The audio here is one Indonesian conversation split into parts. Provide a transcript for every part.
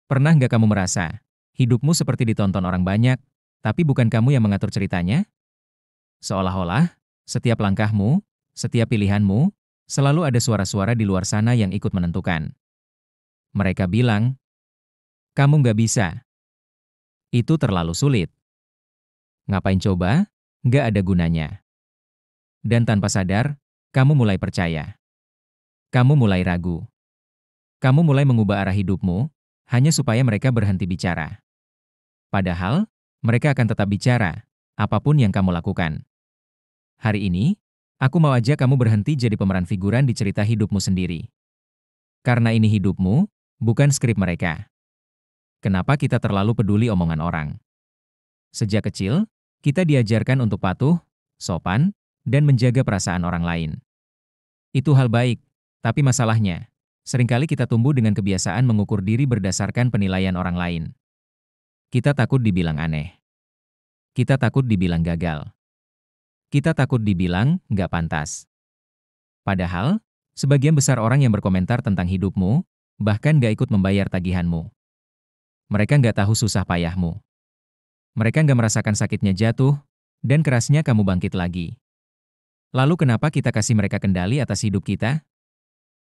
Pernah nggak kamu merasa, hidupmu seperti ditonton orang banyak, tapi bukan kamu yang mengatur ceritanya? Seolah-olah, setiap langkahmu, setiap pilihanmu, selalu ada suara-suara di luar sana yang ikut menentukan. Mereka bilang, kamu nggak bisa, itu terlalu sulit. Ngapain coba? Nggak ada gunanya. Dan tanpa sadar, kamu mulai percaya. Kamu mulai ragu. Kamu mulai mengubah arah hidupmu, hanya supaya mereka berhenti bicara. Padahal, mereka akan tetap bicara, apapun yang kamu lakukan. Hari ini, aku mau ajak kamu berhenti jadi pemeran figuran di cerita hidupmu sendiri. Karena ini hidupmu, bukan skrip mereka. Kenapa kita terlalu peduli omongan orang? Sejak kecil, kita diajarkan untuk patuh, sopan, dan menjaga perasaan orang lain. Itu hal baik, tapi masalahnya, seringkali kita tumbuh dengan kebiasaan mengukur diri berdasarkan penilaian orang lain. Kita takut dibilang aneh. Kita takut dibilang gagal. Kita takut dibilang nggak pantas. Padahal, sebagian besar orang yang berkomentar tentang hidupmu, bahkan nggak ikut membayar tagihanmu. Mereka nggak tahu susah payahmu. Mereka nggak merasakan sakitnya jatuh, dan kerasnya kamu bangkit lagi. Lalu kenapa kita kasih mereka kendali atas hidup kita?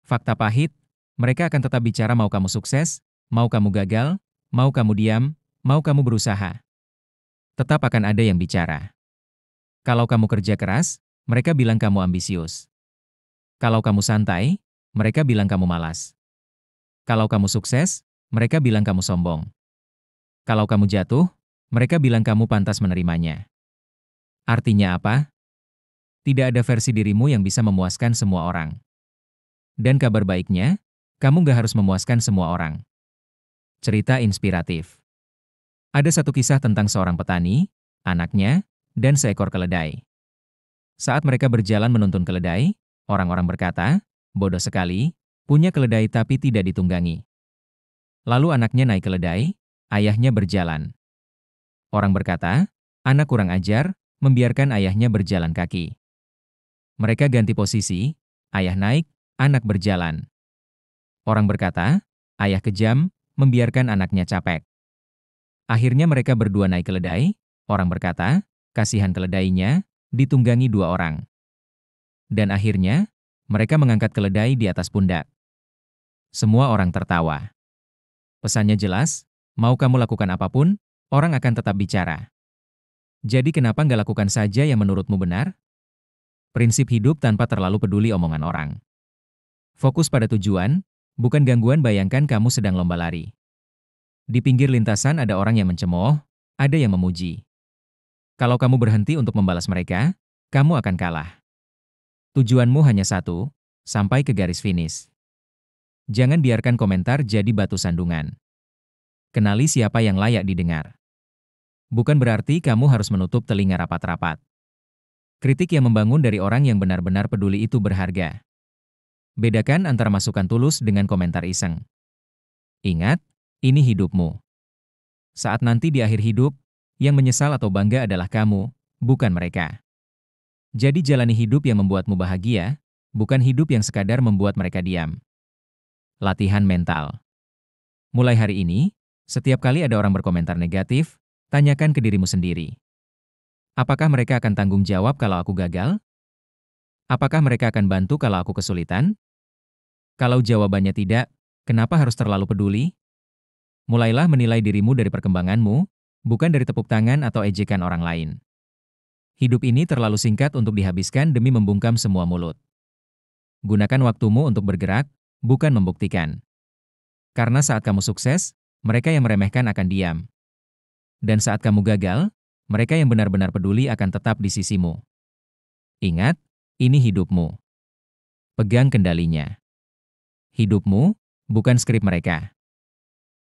Fakta pahit, mereka akan tetap bicara mau kamu sukses, mau kamu gagal, mau kamu diam, mau kamu berusaha. Tetap akan ada yang bicara. Kalau kamu kerja keras, mereka bilang kamu ambisius. Kalau kamu santai, mereka bilang kamu malas. Kalau kamu sukses, mereka bilang kamu sombong. Kalau kamu jatuh, mereka bilang kamu pantas menerimanya. Artinya apa? Tidak ada versi dirimu yang bisa memuaskan semua orang. Dan kabar baiknya, kamu gak harus memuaskan semua orang. Cerita inspiratif. Ada satu kisah tentang seorang petani, anaknya, dan seekor keledai. Saat mereka berjalan menuntun keledai, orang-orang berkata, bodoh sekali, punya keledai tapi tidak ditunggangi. Lalu anaknya naik keledai, ayahnya berjalan. Orang berkata, anak kurang ajar, membiarkan ayahnya berjalan kaki. Mereka ganti posisi, ayah naik, anak berjalan. Orang berkata, ayah kejam, membiarkan anaknya capek. Akhirnya mereka berdua naik keledai, orang berkata, kasihan keledainya, ditunggangi dua orang. Dan akhirnya, mereka mengangkat keledai di atas pundak. Semua orang tertawa. Pesannya jelas, mau kamu lakukan apapun, orang akan tetap bicara. Jadi kenapa nggak lakukan saja yang menurutmu benar? Prinsip hidup tanpa terlalu peduli omongan orang. Fokus pada tujuan, bukan gangguan. Bayangkan kamu sedang lomba lari. Di pinggir lintasan ada orang yang mencemooh, ada yang memuji. Kalau kamu berhenti untuk membalas mereka, kamu akan kalah. Tujuanmu hanya satu, sampai ke garis finish. Jangan biarkan komentar jadi batu sandungan. Kenali siapa yang layak didengar. Bukan berarti kamu harus menutup telinga rapat-rapat. Kritik yang membangun dari orang yang benar-benar peduli itu berharga. Bedakan antara masukan tulus dengan komentar iseng. Ingat, ini hidupmu. Saat nanti di akhir hidup, yang menyesal atau bangga adalah kamu, bukan mereka. Jadi jalani hidup yang membuatmu bahagia, bukan hidup yang sekadar membuat mereka diam. Latihan mental. Mulai hari ini, setiap kali ada orang berkomentar negatif, tanyakan ke dirimu sendiri. Apakah mereka akan tanggung jawab kalau aku gagal? Apakah mereka akan bantu kalau aku kesulitan? Kalau jawabannya tidak, kenapa harus terlalu peduli? Mulailah menilai dirimu dari perkembanganmu, bukan dari tepuk tangan atau ejekan orang lain. Hidup ini terlalu singkat untuk dihabiskan demi membungkam semua mulut. Gunakan waktumu untuk bergerak, bukan membuktikan. Karena saat kamu sukses, mereka yang meremehkan akan diam. Dan saat kamu gagal, mereka yang benar-benar peduli akan tetap di sisimu. Ingat, ini hidupmu. Pegang kendalinya. Hidupmu, bukan skrip mereka.